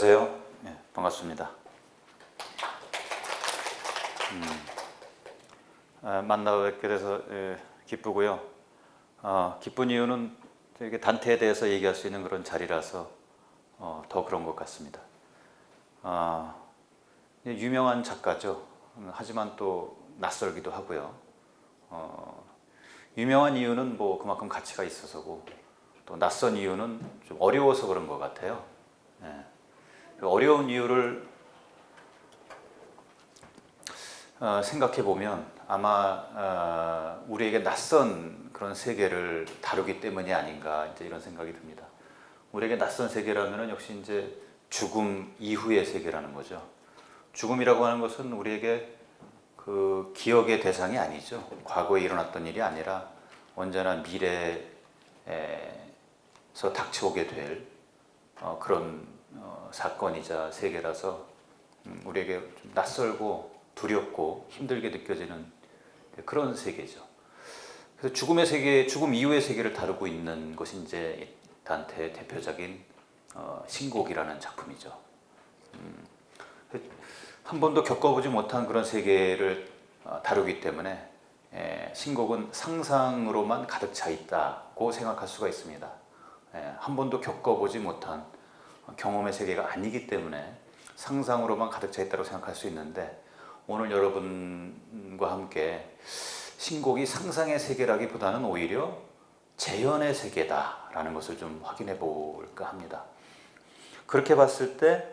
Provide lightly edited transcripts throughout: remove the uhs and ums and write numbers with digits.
안녕하세요. 반갑습니다. 만나 뵙게 돼서 기쁘고요. 기쁜 이유는 되게 단테에 대해서 얘기할 수 있는 그런 자리라서 더 그런 것 같습니다. 유명한 작가죠. 하지만 또 낯설기도 하고요. 유명한 이유는 뭐 그만큼 가치가 있어서고, 또 낯선 이유는 좀 어려워서 그런 것 같아요. 그 어려운 이유를 생각해 보면 아마 우리에게 낯선 그런 세계를 다루기 때문이 아닌가, 이제 이런 생각이 듭니다. 우리에게 낯선 세계라면은 역시 이제 죽음 이후의 세계라는 거죠. 죽음이라고 하는 것은 우리에게 그 기억의 대상이 아니죠. 과거에 일어났던 일이 아니라 언제나 미래에서 닥쳐오게 될 그런 사건이자 세계라서 우리에게 좀 낯설고 두렵고 힘들게 느껴지는 그런 세계죠. 그래서 죽음의 세계, 죽음 이후의 세계를 다루고 있는 것이 이제 단테의 대표적인 신곡이라는 작품이죠. 한 번도 겪어보지 못한 그런 세계를 다루기 때문에 신곡은 상상으로만 가득 차 있다고 생각할 수가 있습니다. 한 번도 겪어보지 못한 경험의 세계가 아니기 때문에 상상으로만 가득 차 있다고 생각할 수 있는데, 오늘 여러분과 함께 신곡이 상상의 세계라기보다는 오히려 재현의 세계다라는 것을 좀 확인해 볼까 합니다. 그렇게 봤을 때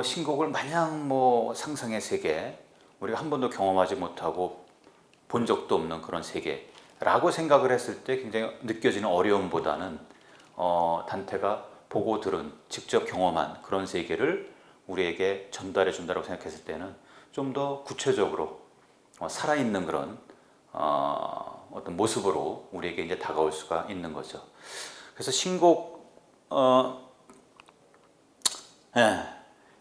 신곡을 마냥 뭐 상상의 세계, 우리가 한 번도 경험하지 못하고 본 적도 없는 그런 세계라고 생각을 했을 때 굉장히 느껴지는 어려움보다는 단테가 보고 들은, 직접 경험한 그런 세계를 우리에게 전달해 준다고 생각했을 때는 좀 더 구체적으로 살아있는 그런 어떤 모습으로 우리에게 이제 다가올 수가 있는 거죠. 그래서 신곡,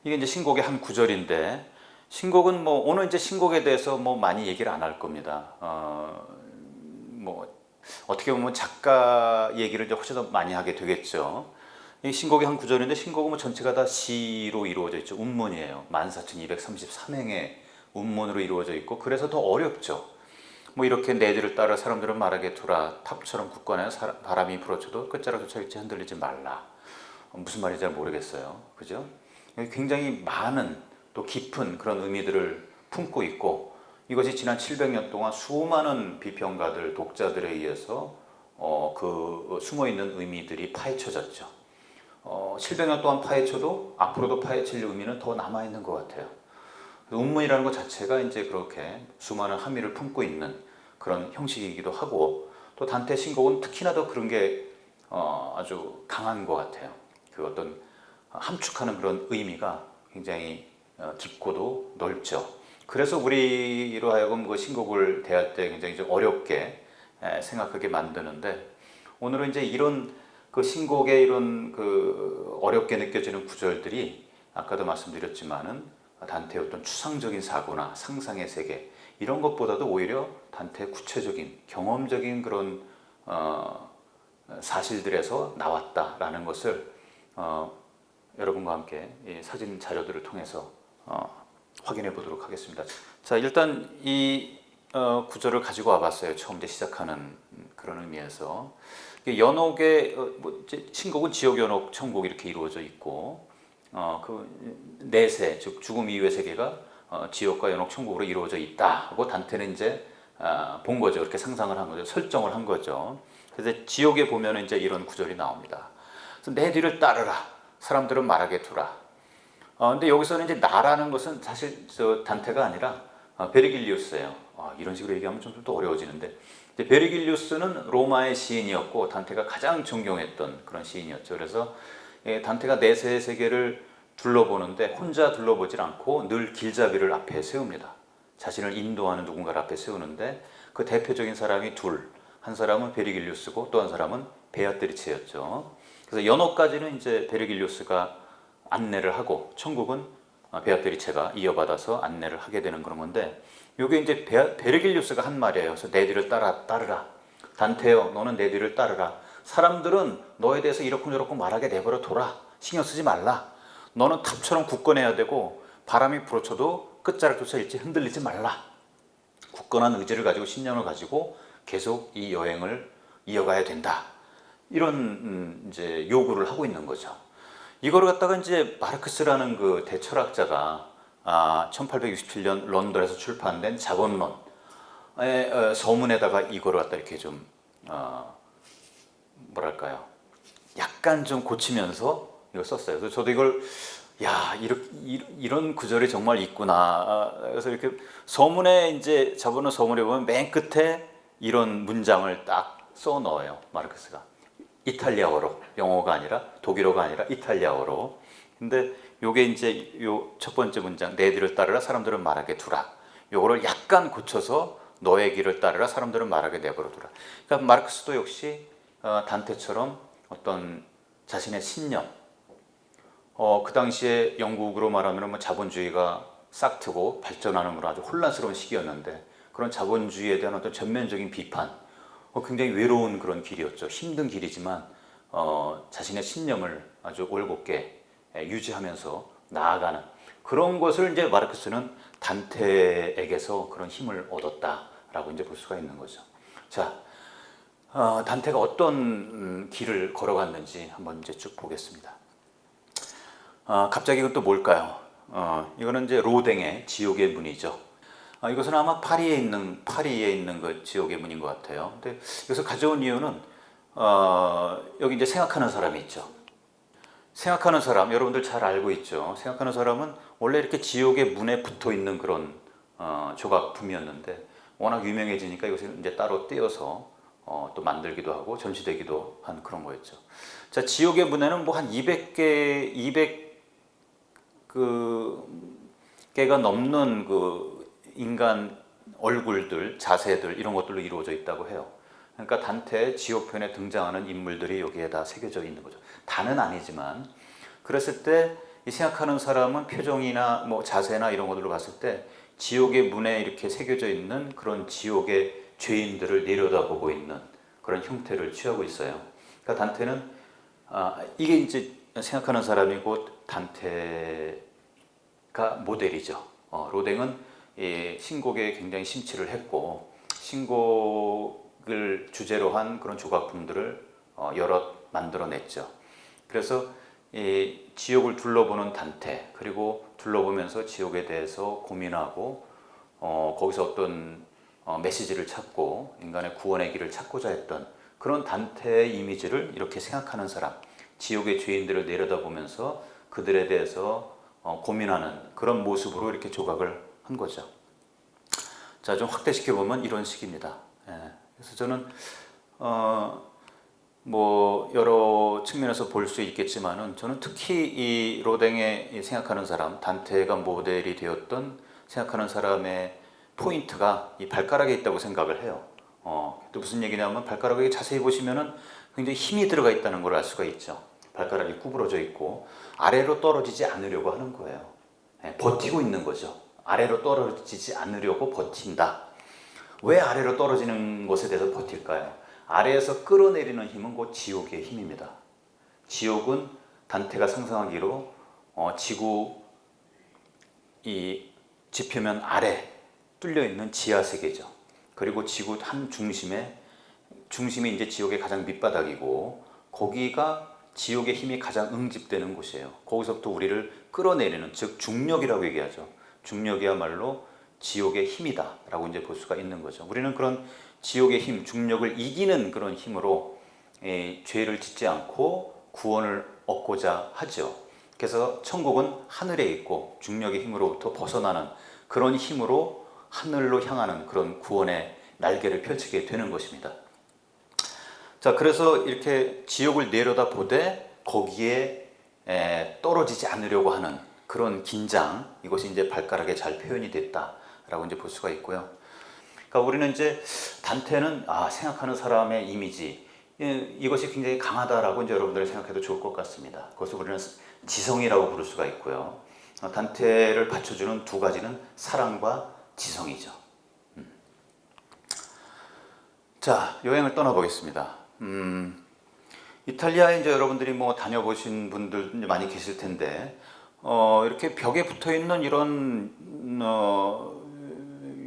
이게 이제 신곡의 한 구절인데, 신곡은 뭐 오늘 이제 신곡에 대해서 뭐 많이 얘기를 안 할 겁니다. 뭐 어떻게 보면 작가 얘기를 이제 훨씬 더 많이 하게 되겠죠. 이 신곡의 한 구절인데, 신곡은 뭐 전체가 다 시로 이루어져 있죠. 운문이에요. 14,233행의 운문으로 이루어져 있고, 그래서 더 어렵죠. 뭐 이렇게 내 뒤를 따라 사람들은 말하게 두라. 탑처럼 굳건해 바람이 불어쳐도 끝자락조차 잃지 흔들리지 말라. 무슨 말인지 잘 모르겠어요. 그죠? 굉장히 많은 또 깊은 그런 의미들을 품고 있고, 이것이 지난 700년 동안 수많은 비평가들, 독자들에 의해서 그 숨어있는 의미들이 파헤쳐졌죠. 700년 동안 파헤쳐도 앞으로도 파헤칠 의미는 더 남아있는 것 같아요. 운문이라는 것 자체가 이제 그렇게 수많은 함의를 품고 있는 그런 형식이기도 하고, 또 단테 신곡은 특히나 더 그런 게 아주 강한 것 같아요. 그 어떤 함축하는 그런 의미가 굉장히 깊고도 넓죠. 그래서 우리로 하여금 그 신곡을 대할 때 굉장히 좀 어렵게 생각하게 만드는데, 오늘은 이제 이런 그 신곡의 이런 그 어렵게 느껴지는 구절들이 아까도 말씀드렸지만은 단테의 어떤 추상적인 사고나 상상의 세계, 이런 것보다도 오히려 단테의 구체적인 경험적인 그런 사실들에서 나왔다라는 것을 여러분과 함께 이 사진 자료들을 통해서 확인해 보도록 하겠습니다. 자, 일단 이 구절을 가지고 와봤어요. 처음 이제 시작하는 그런 의미에서. 연옥의 신곡은 지옥, 연옥, 천국 이렇게 이루어져 있고, 그 내세, 즉 죽음 이후의 세계가 지옥과 연옥, 천국으로 이루어져 있다 하고 단테는 이제 본 거죠. 이렇게 상상을 한 거죠. 설정을 한 거죠. 그래서 지옥에 보면 이제 이런 구절이 나옵니다. 그래서 내 뒤를 따르라. 사람들은 말하게 두라. 근데 여기서는 이제 나라는 것은 사실 단테가 아니라 베르길리우스예요. 이런 식으로 얘기하면 좀 더 어려워지는데, 베르길리우스는 로마의 시인이었고 단테가 가장 존경했던 그런 시인이었죠. 그래서 단테가 내세의 세계를 둘러보는데 혼자 둘러보질 않고 늘 길잡이를 앞에 세웁니다. 자신을 인도하는 누군가를 앞에 세우는데, 그 대표적인 사람이 둘, 한 사람은 베르길리우스고 또 한 사람은 베아트리체였죠. 그래서 연옥까지는 이제 베르길리우스가 안내를 하고, 천국은 베아트리체가 이어받아서 안내를 하게 되는 그런 건데, 이게 이제 베르길리우스가 한 말이에요. 그래서 내 뒤를 따르라. 단테요, 너는 내 뒤를 따르라. 사람들은 너에 대해서 이렇고 저렇고 말하게 내버려 둬라. 신경 쓰지 말라. 너는 탑처럼 굳건해야 되고 바람이 불어쳐도 끝자락조차 일찍 흔들리지 말라. 굳건한 의지를 가지고 신념을 가지고 계속 이 여행을 이어가야 된다. 이런 이제 요구를 하고 있는 거죠. 이거를 갖다가 이제 마르크스라는 그 대철학자가 1867년 런던에서 출판된 자본론의 서문에다가 이거를 갖다 이렇게 좀 뭐랄까요? 약간 좀 고치면서 이걸 썼어요. 그래서 저도 이걸 이런 구절이 정말 있구나. 그래서 이렇게 서문에 이제 자본론 서문에 보면 맨 끝에 이런 문장을 딱 써 넣어요. 마르크스가. 이탈리아어로, 영어가 아니라 독일어가 아니라 이탈리아어로. 근데 요게 이제 요 첫 번째 문장, 내 뒤를 따르라 사람들은 말하게 두라. 요거를 약간 고쳐서 너의 길을 따르라 사람들은 말하게 내버려 두라. 그러니까 마르크스도 역시 단테처럼 어떤 자신의 신념, 그 당시에 영국으로 말하면 뭐 자본주의가 싹트고 발전하는 아주 혼란스러운 시기였는데 그런 자본주의에 대한 어떤 전면적인 비판, 굉장히 외로운 그런 길이었죠. 힘든 길이지만 자신의 신념을 아주 올곧게 유지하면서 나아가는 그런 것을 이제 마르크스는 단테에게서 그런 힘을 얻었다라고 이제 볼 수가 있는 거죠. 자, 단테가 어떤 길을 걸어갔는지 한번 이제 쭉 보겠습니다. 갑자기 이건 또 뭘까요? 이거는 이제 로댕의 지옥의 문이죠. 이것은 아마 파리에 있는 그 지옥의 문인 것 같아요. 근데 여기서 가져온 이유는 여기 이제 생각하는 사람이 있죠. 생각하는 사람 여러분들 잘 알고 있죠. 생각하는 사람은 원래 이렇게 지옥의 문에 붙어 있는 그런 조각품이었는데 워낙 유명해지니까 이것을 이제 따로 떼어서 또 만들기도 하고 전시되기도 한 그런 거였죠. 자, 지옥의 문에는 뭐 한 200개가 넘는 그 인간 얼굴들, 자세들 이런 것들로 이루어져 있다고 해요. 그러니까 단테의 지옥편에 등장하는 인물들이 여기에 다 새겨져 있는 거죠. 다는 아니지만 그랬을 때 이 생각하는 사람은 표정이나 뭐 자세나 이런 것들로 봤을 때 지옥의 문에 이렇게 새겨져 있는 그런 지옥의 죄인들을 내려다보고 있는 그런 형태를 취하고 있어요. 그러니까 단테는 이게 이제 생각하는 사람이 곧 단테가 모델이죠. 로댕은 신곡에 굉장히 심취를 했고 신곡을 주제로 한 그런 조각품들을 여럿 만들어냈죠. 그래서 지옥을 둘러보는 단테, 그리고 둘러보면서 지옥에 대해서 고민하고 거기서 어떤 메시지를 찾고 인간의 구원의 길을 찾고자 했던 그런 단테의 이미지를 이렇게 생각하는 사람, 지옥의 죄인들을 내려다보면서 그들에 대해서 고민하는 그런 모습으로 이렇게 조각을 한 거죠. 자, 좀 확대시켜 보면 이런 식입니다. 그래서 저는 뭐 여러 측면에서 볼 수 있겠지만은 저는 특히 이 로댕의 생각하는 사람, 단테가 모델이 되었던 생각하는 사람의 포인트가 이 발가락에 있다고 생각을 해요. 또 무슨 얘기냐면 발가락에 자세히 보시면은 굉장히 힘이 들어가 있다는 걸 알 수가 있죠. 발가락이 구부러져 있고 아래로 떨어지지 않으려고 하는 거예요. 버티고 있는 거죠. 아래로 떨어지지 않으려고 버틴다. 왜 아래로 떨어지는 것에 대해서 버틸까요? 아래에서 끌어내리는 힘은 곧 지옥의 힘입니다. 지옥은 단테가 상상하기로 지구 이 지표면 아래 뚫려 있는 지하 세계죠. 그리고 지구 한 중심이 이제 지옥의 가장 밑바닥이고 거기가 지옥의 힘이 가장 응집되는 곳이에요. 거기서부터 우리를 끌어내리는, 즉 중력이라고 얘기하죠. 중력이야말로 지옥의 힘이다 라고 이제 볼 수가 있는 거죠. 우리는 그런 지옥의 힘, 중력을 이기는 그런 힘으로 죄를 짓지 않고 구원을 얻고자 하죠. 그래서 천국은 하늘에 있고 중력의 힘으로부터 벗어나는 그런 힘으로 하늘로 향하는 그런 구원의 날개를 펼치게 되는 것입니다. 자, 그래서 이렇게 지옥을 내려다 보되 거기에 떨어지지 않으려고 하는 그런 긴장, 이것이 이제 발가락에 잘 표현이 됐다라고 이제 볼 수가 있고요. 그러니까 우리는 이제 단테는 생각하는 사람의 이미지, 이것이 굉장히 강하다라고 이제 여러분들이 생각해도 좋을 것 같습니다. 그것을 우리는 지성이라고 부를 수가 있고요. 단테를 받쳐주는 두 가지는 사랑과 지성이죠. 자, 여행을 떠나보겠습니다. 이탈리아에 이제 여러분들이 뭐 다녀보신 분들 많이 계실 텐데, 이렇게 벽에 붙어 있는 이런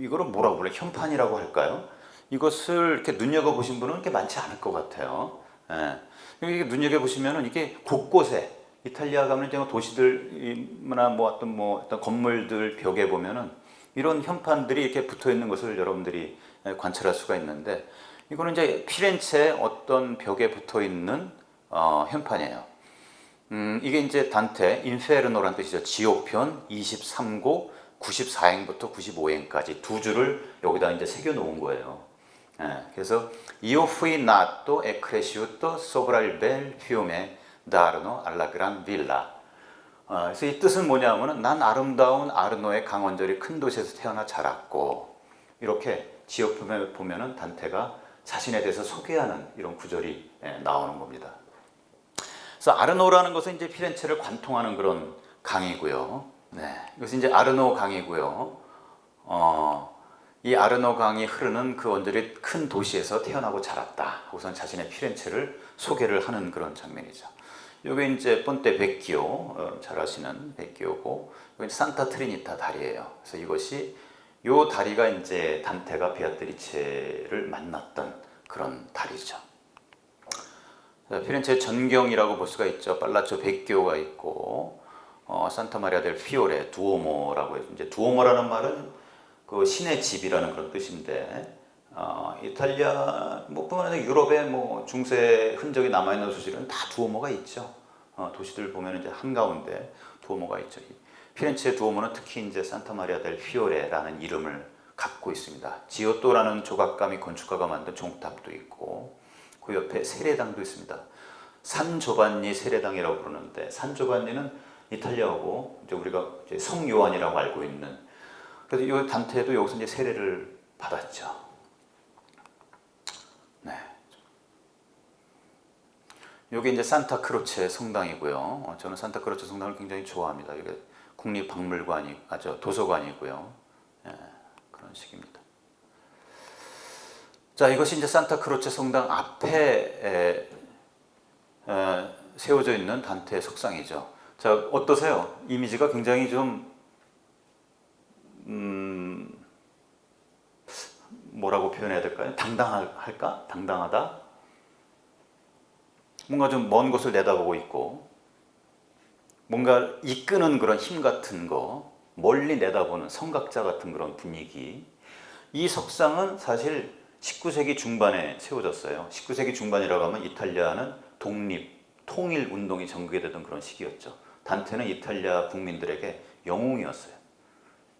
이거를 뭐라고 불래? 현판이라고 할까요? 이것을 이렇게 눈여겨 보신 분은 이렇게 많지 않을 것 같아요. 예. 이게 눈여겨 보시면은 이게 곳곳에 이탈리아 가면 이제 도시들이나 어떤 건물들 벽에 보면은 이런 현판들이 이렇게 붙어 있는 것을 여러분들이 관찰할 수가 있는데, 이거는 이제 피렌체 어떤 벽에 붙어 있는 현판이에요. 이게 이제 단테 인페르노라는 뜻이죠. 지옥편 23고 94행부터 95행까지 두 줄을 여기다 이제 새겨 놓은 거예요. 그래서 Io fui nato e cresciuto sopra il bel fiume d'Arno alla gran villa. 그래서 이 뜻은 뭐냐면은 난 아름다운 아르노의 강원절이 큰 도시에서 태어나 자랐고, 이렇게 지옥편에 보면은 단테가 자신에 대해서 소개하는 이런 구절이 나오는 겁니다. 그래서 아르노라는 것은 이제 피렌체를 관통하는 그런 강이고요. 네, 이것이 이제 아르노 강이고요. 이 아르노 강이 흐르는 그 원절이 큰 도시에서 태어나고 자랐다. 우선 자신의 피렌체를 소개를 하는 그런 장면이죠. 이게 이제 폰테 베키오, 잘 아시는 베키오고, 이건 산타 트리니타 다리예요. 그래서 이것이 요 다리가 이제 단테가 베아트리체를 만났던 그런 다리죠. 피렌체 전경이라고 볼 수가 있죠. 팔라초 베키오가 있고, 산타 마리아 델 피오레 두오모라고 해서, 이제 두오모라는 말은 그 신의 집이라는 그런 뜻인데, 이탈리아 뿐만 아니라 유럽의 중세 흔적이 남아 있는 도시들은 다 두오모가 있죠. 도시들 보면 이제 한 가운데 두오모가 있죠. 피렌체 두오모는 특히 이제 산타 마리아 델 피오레라는 이름을 갖고 있습니다. 지오토라는 조각감이 건축가가 만든 종탑도 있고, 그 옆에 세례당도 있습니다. 산 조반니 세례당이라고 부르는데, 산 조반니는 이탈리아어고 이제 우리가 이제 성 요한이라고 알고 있는, 그래서 이 단테도 여기서 이제 세례를 받았죠. 네. 여기 이제 산타크로체 성당이고요. 저는 산타크로체 성당을 굉장히 좋아합니다. 이게 국립박물관이 도서관이고요. 네, 그런 식입니다. 자, 이것이 이제 산타크로체 성당 앞에 세워져 있는 단테의 석상이죠. 자, 어떠세요? 이미지가 굉장히 좀 뭐라고 표현해야 될까요? 당당할까? 당당하다? 뭔가 좀 먼 곳을 내다보고 있고, 뭔가 이끄는 그런 힘 같은 거, 멀리 내다보는 성각자 같은 그런 분위기. 이 석상은 사실 19세기 중반에 세워졌어요. 19세기 중반이라고 하면 이탈리아는 통일 운동이 전개되던 그런 시기였죠. 단테는 이탈리아 국민들에게 영웅이었어요.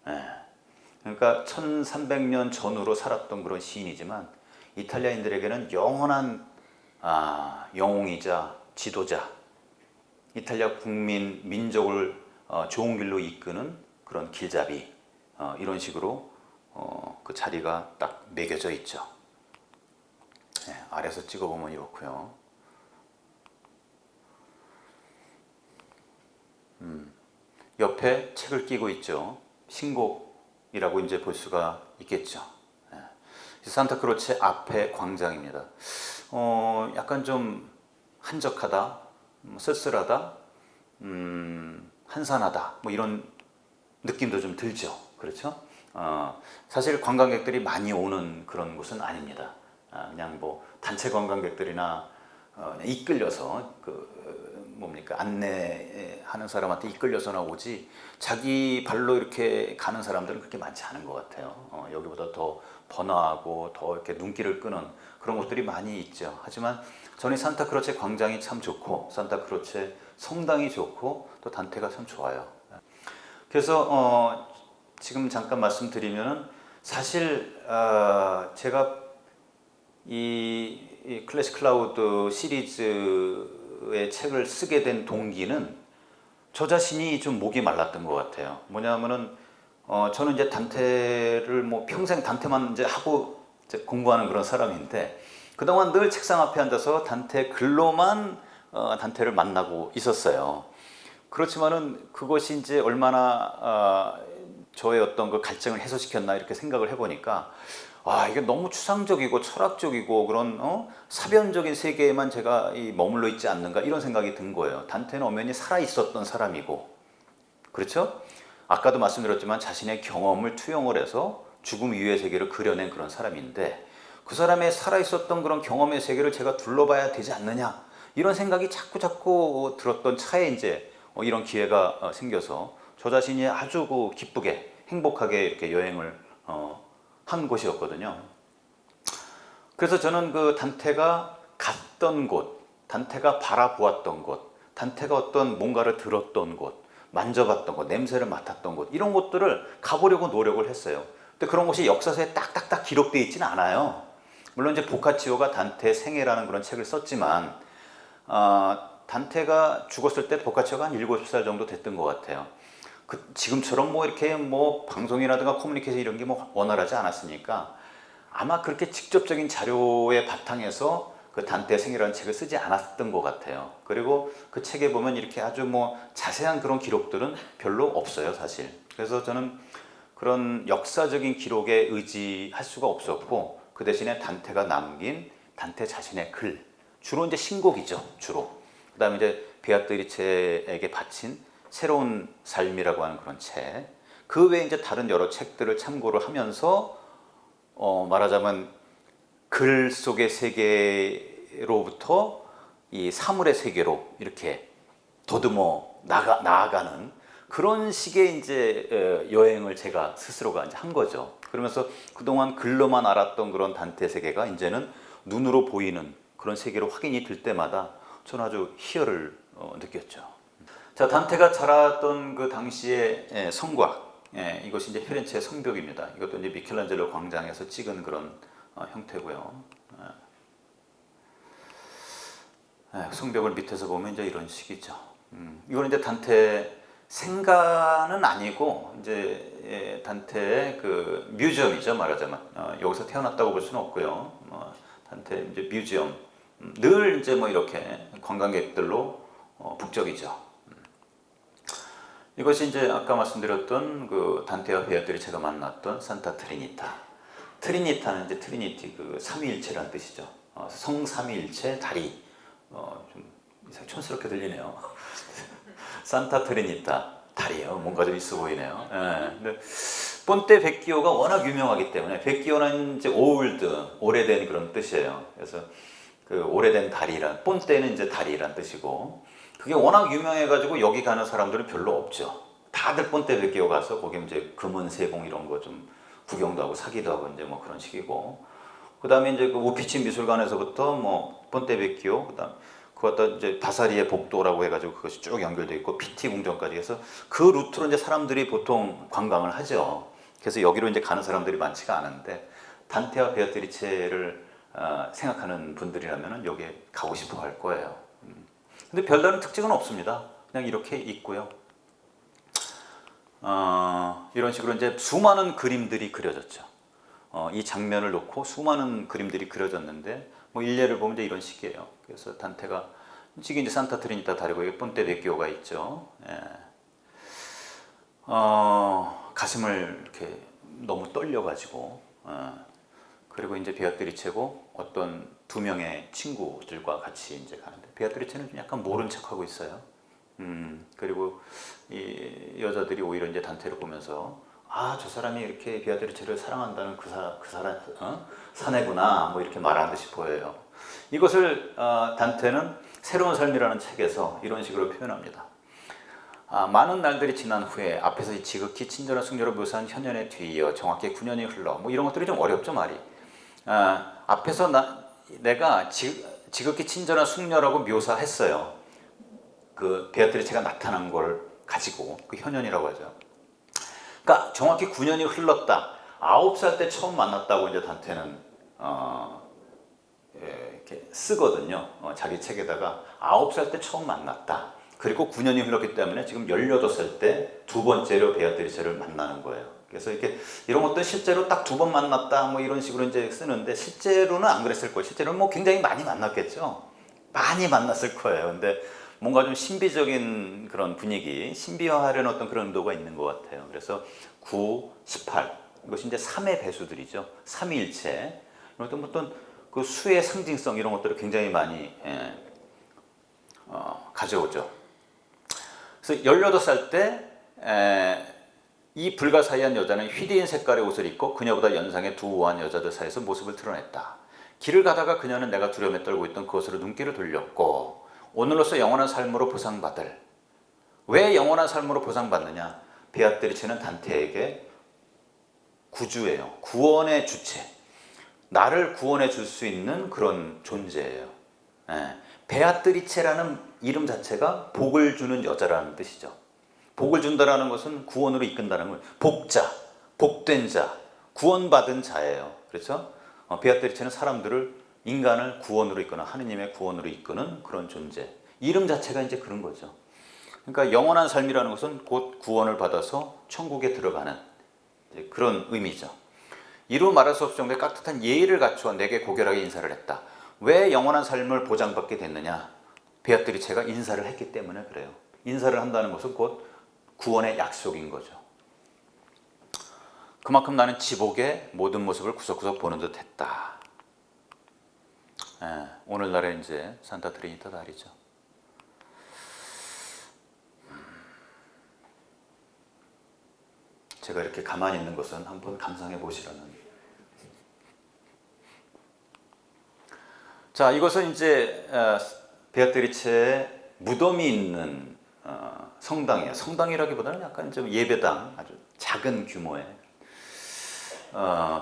네. 그러니까 1300년 전후로 살았던 그런 시인이지만 이탈리아인들에게는 영원한 영웅이자 지도자, 이탈리아 국민, 민족을 좋은 길로 이끄는 그런 길잡이, 이런 식으로 그 자리가 딱 매겨져 있죠. 네, 아래에서 찍어보면 이렇고요. 옆에 책을 끼고 있죠. 신곡이라고 이제 볼 수가 있겠죠. 네. 산타크로체 앞에 광장입니다. 약간 좀 한적하다, 쓸쓸하다, 한산하다, 이런 느낌도 좀 들죠. 그렇죠? 사실 관광객들이 많이 오는 그런 곳은 아닙니다. 그냥 단체 관광객들이나 이끌려서 안내하는 사람한테 이끌려서나 오지, 자기 발로 이렇게 가는 사람들은 그렇게 많지 않은 것 같아요. 여기보다 더 번화하고 더 이렇게 눈길을 끄는 그런 곳들이 많이 있죠. 하지만 저는 산타크로체 광장이 참 좋고, 산타크로체 성당이 좋고, 또 단테가 참 좋아요. 그래서 지금 잠깐 말씀드리면은, 사실 제가 이 클래식 클라우드 시리즈의 책을 쓰게 된 동기는 저 자신이 좀 목이 말랐던 것 같아요. 뭐냐면은 저는 이제 단테를 평생 단테만 이제 하고 이제 공부하는 그런 사람인데, 그동안 늘 책상 앞에 앉아서 단테 글로만 단테를 만나고 있었어요. 그렇지만은 그것이 이제 얼마나 저의 어떤 그 갈증을 해소시켰나 이렇게 생각을 해보니까, 이게 너무 추상적이고 철학적이고 그런 사변적인 세계에만 제가 머물러 있지 않는가, 이런 생각이 든 거예요. 단테는 엄연히 살아 있었던 사람이고, 그렇죠? 아까도 말씀드렸지만 자신의 경험을 투영을 해서 죽음 이후의 세계를 그려낸 그런 사람인데 그 사람의 살아있었던 그런 경험의 세계를 제가 둘러봐야 되지 않느냐 이런 생각이 자꾸 들었던 차에 이제 이런 기회가 생겨서 저 자신이 아주 기쁘게 행복하게 이렇게 여행을 한 곳이었거든요. 그래서 저는 그 단테가 갔던 곳, 단테가 바라보았던 곳, 단테가 어떤 뭔가를 들었던 곳, 만져봤던 곳, 냄새를 맡았던 곳 이런 곳들을 가보려고 노력을 했어요. 근데 그런 곳이 역사서에 딱딱딱 기록되어 있지는 않아요. 물론 이제 보카치오가 단테 생애라는 그런 책을 썼지만 단테가 죽었을 때 보카치오가 한 7살 정도 됐던 것 같아요. 지금처럼 뭐 이렇게 뭐 방송이라든가 커뮤니케이션 이런 게 뭐 원활하지 않았으니까 아마 그렇게 직접적인 자료의 바탕에서 그 단테 생애라는 책을 쓰지 않았던 것 같아요. 그리고 그 책에 보면 이렇게 아주 뭐 자세한 그런 기록들은 별로 없어요, 사실. 그래서 저는 그런 역사적인 기록에 의지할 수가 없었고 그 대신에 단테가 남긴 단테 자신의 글, 주로 이제 신곡이죠, 주로. 그다음에 이제 베아트리체에게 바친 새로운 삶이라고 하는 그런 책. 그 외에 이제 다른 여러 책들을 참고를 하면서 말하자면 글 속의 세계로부터 이 사물의 세계로 이렇게 더듬어 나아가는 그런 식의 이제 여행을 제가 스스로가 이제 한 거죠. 그러면서 그동안 글로만 알았던 그런 단테 세계가 이제는 눈으로 보이는 그런 세계로 확인이 될 때마다 저는 아주 희열을 느꼈죠. 자, 단테가 자랐던 그 당시의 성곽, 이것이 이제 피렌체의 성벽입니다. 이것도 이제 미켈란젤로 광장에서 찍은 그런 형태고요. 성벽을 밑에서 보면 이제 이런 식이죠. 이거는 이제 단테 생가는 아니고 이제 단테의 그 뮤지엄이죠, 말하자면. 여기서 태어났다고 볼 수는 없고요. 단테 이제 뮤지엄. 늘 이제 뭐 이렇게 관광객들로 북적이죠. 이것이 이제 아까 말씀드렸던 그 단테와 베아트리체가 만났던 산타 트리니타. 트리니타는 이제 트리니티 그 삼위일체라는 뜻이죠. 성삼위일체 다리. 좀 촌스럽게 들리네요. 산타 트리니타 다리요. 뭔가 좀 있어 보이네요. 근데 본테 베키오가 워낙 유명하기 때문에 베키오는 이제 올드 오래된 그런 뜻이에요. 그래서 그 오래된 다리란 본테는 이제 다리란 뜻이고 그게 워낙 유명해가지고 여기 가는 사람들은 별로 없죠. 다들 본테 베키오 가서 거기 이제 금은 세공 이런 거 좀 구경도 하고 사기도 하고 이제 뭐 그런 식이고 그 다음에 이제 그 우피치 미술관에서부터 뭐 본테 베키오 그다음 그 갖다 이제 바사리의 복도라고 해가지고 그것이 쭉 연결되어 있고 피티 궁전까지 해서 그 루트로 이제 사람들이 보통 관광을 하죠. 그래서 여기로 이제 가는 사람들이 많지가 않은데 단테와 베아트리체를 생각하는 분들이라면 여기에 가고 싶어 할 거예요. 근데 별다른 특징은 없습니다. 그냥 이렇게 있고요. 이런 식으로 이제 수많은 그림들이 그려졌죠. 이 장면을 놓고 수많은 그림들이 그려졌는데 뭐 일례를 보면 이제 이런 식이에요. 그래서 단테가 지금 이제 산타 트리니타 다리고 여기 본테 베키오가 있죠. 가슴을 이렇게 너무 떨려가지고 그리고 이제 베아트리체고 어떤 두 명의 친구들과 같이 이제 가는데 베아트리체는 좀 약간 모른 척하고 있어요. 그리고 이 여자들이 오히려 이제 단테를 보면서 저 사람이 이렇게 베아트리체를 사랑한다는 그 사람 사내구나 뭐 이렇게 말하듯이 보여요. 이것을 단테는 새로운 삶이라는 책에서 이런 식으로 표현합니다. 많은 날들이 지난 후에 앞에서 지극히 친절한 숙녀로 묘사한 현년에 뒤이어 정확히 9년이 흘러 뭐 이런 것들이 좀 어렵죠 말이. 앞에서 내가 지극히 친절한 숙녀라고 묘사했어요. 그 베아트리체가 나타난 걸 가지고 그 현년이라고 하죠. 그러니까 정확히 9년이 흘렀다. 9살 때 처음 만났다고 이제 단테는 이렇게 쓰거든요. 자기 책에다가 9살 때 처음 만났다. 그리고 9년이 흘렀기 때문에 지금 18살 때 두 번째로 베아트리체를 만나는 거예요. 그래서 이렇게 이런 것도 실제로 딱 두 번 만났다 뭐 이런 식으로 이제 쓰는데 실제로는 안 그랬을 거예요. 실제로는 뭐 굉장히 많이 만났겠죠. 많이 만났을 거예요. 근데 뭔가 좀 신비적인 그런 분위기, 신비화하려는 어떤 그런 의도가 있는 것 같아요. 그래서 9, 18 이것이 이제 3의 배수들이죠. 삼위일체 어떤 그 수의 상징성 이런 것들을 굉장히 많이 가져오죠. 그래서 18살 때 이 불가사의한 여자는 휘리인 색깔의 옷을 입고 그녀보다 연상의 두 우아한 여자들 사이에서 모습을 드러냈다. 길을 가다가 그녀는 내가 두려움에 떨고 있던 그곳으로 눈길을 돌렸고 오늘로서 영원한 삶으로 보상받을. 왜 영원한 삶으로 보상받느냐? 베아트리체는 단테에게 구주예요. 구원의 주체. 나를 구원해 줄 수 있는 그런 존재예요. 베아트리체라는 이름 자체가 복을 주는 여자라는 뜻이죠. 복을 준다라는 것은 구원으로 이끈다는 걸 복자, 복된 자, 구원받은 자예요. 그렇죠? 베아트리체는 사람들을 인간을 구원으로 이끄는 하느님의 구원으로 이끄는 그런 존재. 이름 자체가 이제 그런 거죠. 그러니까 영원한 삶이라는 것은 곧 구원을 받아서 천국에 들어가는 그런 의미죠. 이루 말할 수 없을 정도의 깍듯한 예의를 갖추어 내게 고결하게 인사를 했다. 왜 영원한 삶을 보장받게 됐느냐? 베아트리체가 인사를 했기 때문에 그래요. 인사를 한다는 것은 곧 구원의 약속인 거죠. 그만큼 나는 지복의 모든 모습을 구석구석 보는 듯 했다. 오늘날의 이제 산타 트리니타 날이죠. 제가 이렇게 가만히 있는 것은 한번 감상해 보시라는. 자, 이것은 이제 베아트리체의 무덤이 있는 성당이에요. 성당이라기보다는 약간 좀 예배당, 아주 작은 규모의.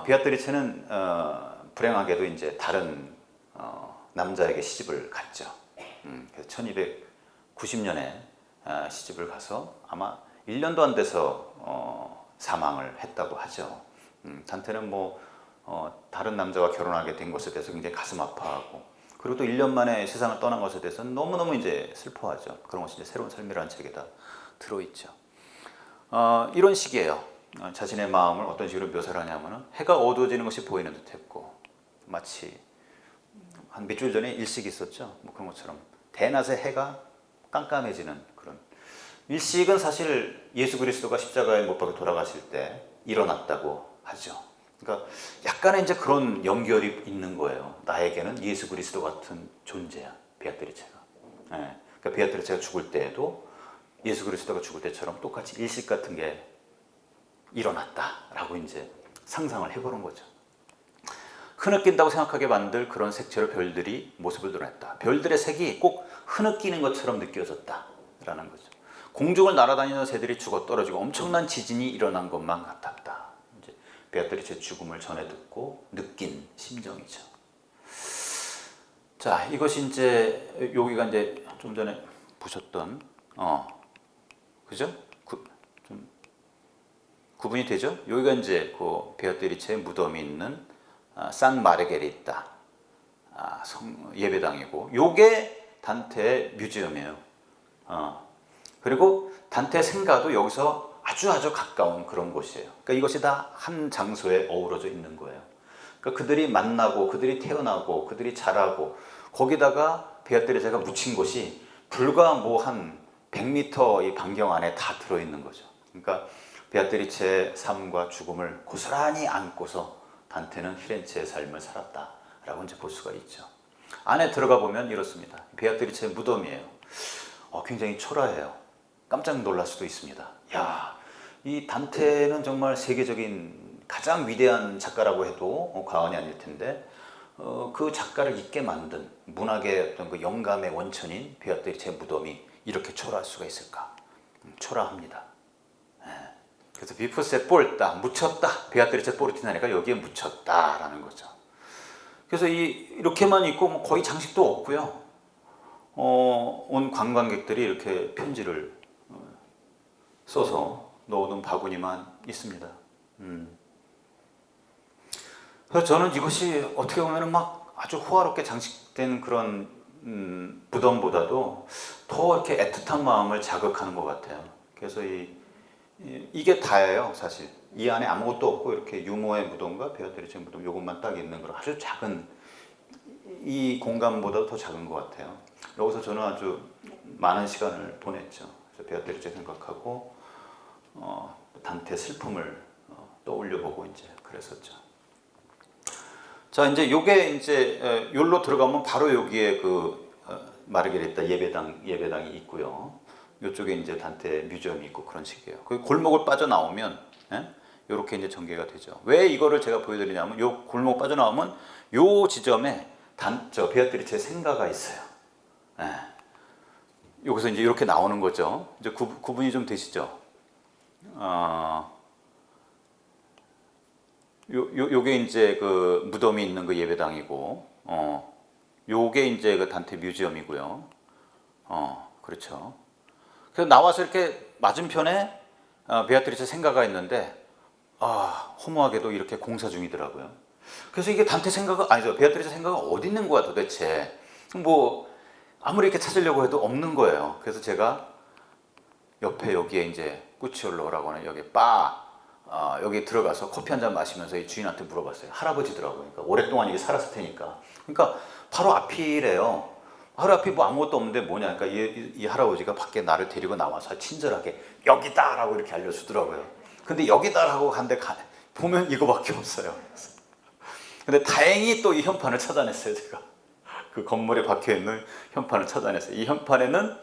베아트리체는 불행하게도 이제 다른 남자에게 시집을 갔죠. 그래서 1290년에 시집을 가서 아마 1년도 안 돼서 사망을 했다고 하죠. 단테는 뭐 다른 남자와 결혼하게 된 것에 대해서 굉장히 가슴 아파하고, 그리고 또 1년 만에 세상을 떠난 것에 대해서는 너무너무 이제 슬퍼하죠. 그런 것이 이제 새로운 삶이라는 책에 다 들어있죠. 이런 식이에요. 자신의 마음을 어떤 식으로 묘사를 하냐면은 해가 어두워지는 것이 보이는 듯했고, 마치 한 몇 주 전에 일식이 있었죠. 뭐 그런 것처럼 대낮에 해가 깜깜해지는 그런. 일식은 사실 예수 그리스도가 십자가에 못 박혀 돌아가실 때 일어났다고 하죠. 그러니까 약간의 이제 그런 연결이 있는 거예요. 나에게는 예수 그리스도 같은 존재야, 베아트리체가. 그러니까 베아트리체가 죽을 때에도 예수 그리스도가 죽을 때처럼 똑같이 일식 같은 게 일어났다라고 이제 상상을 해보는 거죠. 흐느낀다고 생각하게 만들 그런 색채로 별들이 모습을 드러냈다. 별들의 색이 꼭 흐느끼는 것처럼 느껴졌다라는 거죠. 공중을 날아다니는 새들이 죽어 떨어지고 엄청난 지진이 일어난 것만 같았다. 이제 베아트리체의 죽음을 전해 듣고 느낀 심정이죠. 자, 이것이 이제 여기가 이제 좀 전에 보셨던 그죠? 좀 구분이 되죠? 여기가 이제 그 베아트리체의 무덤이 있는 산 마르게리타 예배당이고, 요게 단테의 뮤지엄이에요. 그리고 단테의 생가도 여기서 아주 가까운 그런 곳이에요. 그러니까 이것이 다 한 장소에 어우러져 있는 거예요. 그러니까 그들이 만나고 그들이 태어나고 그들이 자라고, 거기다가 베아트리체가 묻힌 곳이 불과 뭐 한 100m 이 반경 안에 다 들어있는 거죠. 그러니까 베아트리체의 삶과 죽음을 고스란히 안고서 단테는 피렌체의 삶을 살았다라고 이제 볼 수가 있죠. 안에 들어가 보면 이렇습니다. 베아트리체의 무덤이에요. 굉장히 초라해요. 깜짝 놀랄 수도 있습니다. 야, 이 단테는 정말 세계적인 가장 위대한 작가라고 해도 과언이 아닐 텐데, 그 작가를 있게 만든 문학의 어떤 그 영감의 원천인 베아트리체의 무덤이 이렇게 초라할 수가 있을까? 초라합니다. 그래서 비포세 폴타, 묻혔다. 베아트리체 포르티나니까 여기에 묻혔다라는 거죠. 그래서 이렇게만 있고 뭐 거의 장식도 없고요. 온 관광객들이 이렇게 편지를 써서 넣어둔 바구니만 있습니다. 그래서 저는 이것이 어떻게 보면 막 아주 호화롭게 장식된 그런 무덤보다도 더 이렇게 애틋한 마음을 자극하는 것 같아요. 그래서 이게 다예요, 사실. 이 안에 아무것도 없고 이렇게 유모의 무덤과 베아트리체 무덤 요것만 딱 있는 걸 아주 작은, 이 공간보다 더 작은 것 같아요. 여기서 저는 아주 많은 시간을 보냈죠. 그래서 베아트리체 생각하고 단테 슬픔을 떠올려보고 이제 그랬었죠. 자, 이제 요게 이제 요로 들어가면 바로 여기에 그 마르게리타 예배당이 있고요. 이쪽에 이제 단테 뮤지엄이 있고 그런 식이에요. 그 골목을 빠져나오면 이렇게 이제 전개가 되죠. 왜 이거를 제가 보여드리냐면 요 골목 빠져나오면 요 지점에 베아트리체의 생가가 있어요. 예. 여기서 이제 이렇게 나오는 거죠. 이제 구분이 좀 되시죠? 요게 이제 그 무덤이 있는 그 예배당이고, 요게 이제 그 단테 뮤지엄이고요. 그렇죠. 그래서 나와서 이렇게 맞은편에 베아트리체 생가가 있는데, 허무하게도 이렇게 공사 중이더라고요. 그래서 이게 단테 생가가 아니죠. 베아트리체 생가가 어디 있는 거야 도대체? 뭐 아무리 이렇게 찾으려고 해도 없는 거예요. 그래서 제가 옆에 여기에 이제 꾸치올로라고 하는 여기 여기 들어가서 커피 한 잔 마시면서 이 주인한테 물어봤어요. 할아버지더라고요. 그러니까 오랫동안 여기 살았을 테니까. 그러니까 바로 앞이래요. 바로 앞이 뭐 아무것도 없는데 뭐냐. 그러니까 이 할아버지가 밖에 나를 데리고 나와서 친절하게 여기다라고 이렇게 알려주더라고요. 근데 여기다라고 간데 보면 이거밖에 없어요. 근데 다행히 또 이 현판을 찾아냈어요. 제가 그 건물에 박혀 있는 현판을 찾아냈어요. 이 현판에는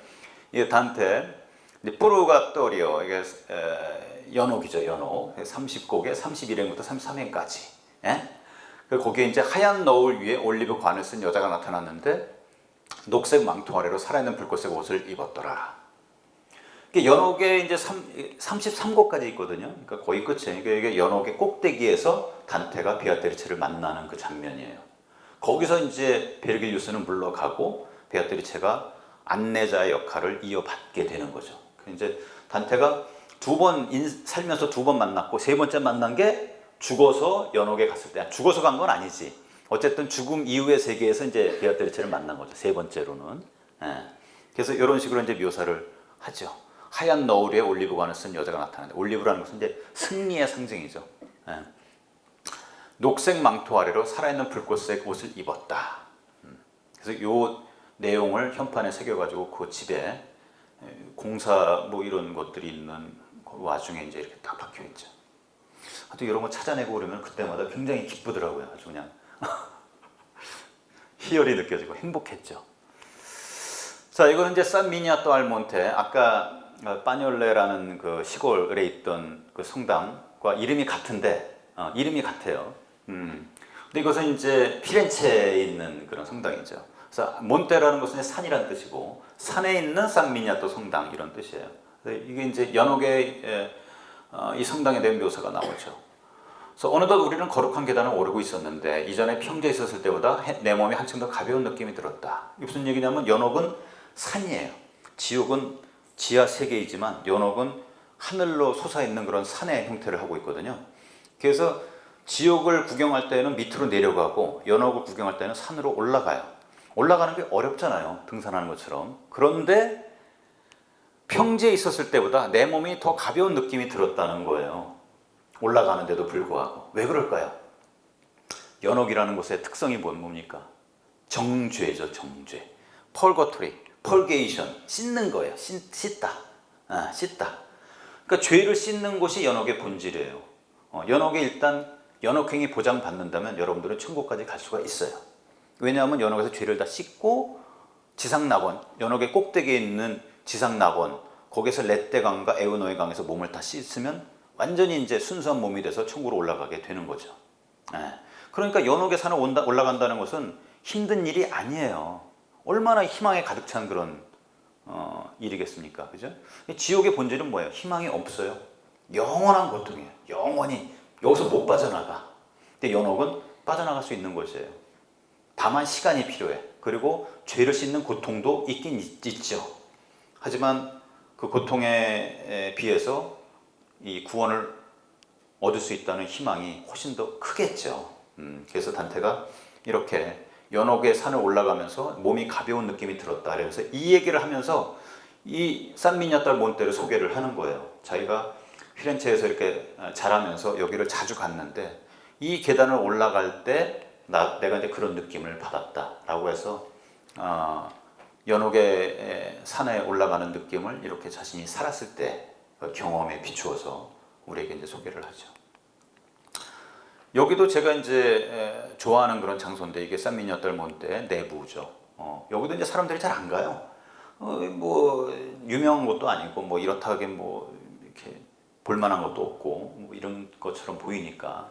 이 단테 뿌르가토리오, 이게 연옥이죠. 연옥 30곡에 31행부터 33행까지. 거기에 이제 하얀 너울 위에 올리브 관을 쓴 여자가 나타났는데 녹색 망토 아래로 살아있는 불꽃색 옷을 입었더라. 연옥에 이제 33곡까지 있거든요. 그러니까 거의 끝이에요. 이게 연옥의 꼭대기에서 단테가 베아트리체를 만나는 그 장면이에요. 거기서 이제 베르길리우스는 물러가고 베아트리체가 안내자의 역할을 이어받게 되는 거죠. 이제 단테가 살면서 두 번 만났고 세 번째 만난 게 죽어서 연옥에 갔을 때. 죽어서 간 건 아니지. 어쨌든 죽음 이후의 세계에서 이제 베아트리체를 만난 거죠. 세 번째로는. 그래서 이런 식으로 이제 묘사를 하죠. 하얀 너울 위에 올리브관을 쓴 여자가 나타나는데, 올리브라는 것은 이제 승리의 상징이죠. 녹색 망토 아래로 살아있는 불꽃색 옷을 입었다. 그래서 요 내용을 현판에 새겨가지고 그 집에 공사 뭐 이런 것들이 있는 그 와중에 이제 이렇게 딱 박혀 있죠. 하여튼 이런 거 찾아내고 그러면 그때마다 굉장히 기쁘더라고요. 아주 그냥 희열이 느껴지고 행복했죠. 자, 이거는 이제 산 미니아토 알몬테, 아까 파뇰레라는 그 시골에 있던 그 성당과 이름이 같은데, 이름이 같아요. 근데 이것은 이제 피렌체에 있는 그런 성당이죠. 그래서 몬테라는 것은 산이라는 뜻이고, 산에 있는 산 미니아토 성당 이런 뜻이에요. 이게 이제 연옥의 이 성당에 대한 묘사가 나오죠. 그래서 어느덧 우리는 거룩한 계단을 오르고 있었는데 이전에 평지에 있었을 때보다 내 몸이 한층 더 가벼운 느낌이 들었다. 이게 무슨 얘기냐면 연옥은 산이에요. 지옥은 지하 세계이지만 연옥은 하늘로 솟아있는 그런 산의 형태를 하고 있거든요. 그래서 지옥을 구경할 때는 밑으로 내려가고 연옥을 구경할 때는 산으로 올라가요. 올라가는 게 어렵잖아요. 등산하는 것처럼. 그런데 평지에 있었을 때보다 내 몸이 더 가벼운 느낌이 들었다는 거예요. 올라가는데도 불구하고. 왜 그럴까요? 연옥이라는 곳의 특성이 뭡니까? 정죄죠. 정죄. 펄거토리, 펄게이션, 씻는 거예요. 씻다. 씻다. 그러니까 죄를 씻는 곳이 연옥의 본질이에요. 연옥에 일단 연옥행위 보장받는다면 여러분들은 천국까지 갈 수가 있어요. 왜냐하면 연옥에서 죄를 다 씻고 지상낙원, 연옥의 꼭대기에 있는 지상낙원, 거기서 렛대강과 에우노의 강에서 몸을 다 씻으면 완전히 이제 순수한 몸이 돼서 천국으로 올라가게 되는 거죠. 그러니까 연옥의 산을 올라간다는 것은 힘든 일이 아니에요. 얼마나 희망에 가득 찬 그런 일이겠습니까? 그죠? 지옥의 본질은 뭐예요? 희망이 없어요. 영원한 고통이에요. 영원히 여기서 못 빠져나가. 근데 연옥은 빠져나갈 수 있는 곳이에요. 다만 시간이 필요해. 그리고 죄를 씻는 고통도 있긴 있죠. 하지만 그 고통에 비해서 이 구원을 얻을 수 있다는 희망이 훨씬 더 크겠죠. 그래서 단테가 이렇게 연옥의 산을 올라가면서 몸이 가벼운 느낌이 들었다. 그래서 이 얘기를 하면서 이 산미냐토 알 몬테를 소개를 하는 거예요. 자기가 피렌체에서 이렇게 자라면서 여기를 자주 갔는데 이 계단을 올라갈 때 내가 이제 그런 느낌을 받았다라고 해서 연옥의 산에 올라가는 느낌을 이렇게 자신이 살았을 때 경험에 비추어서 우리에게 이제 소개를 하죠. 여기도 제가 이제 좋아하는 그런 장소인데 이게 산미냐토 알 몬테 내부죠. 여기도 이제 사람들이 잘 안 가요. 뭐 유명한 것도 아니고 뭐 이렇다 하긴 뭐 이렇게 볼만한 것도 없고 뭐 이런 것처럼 보이니까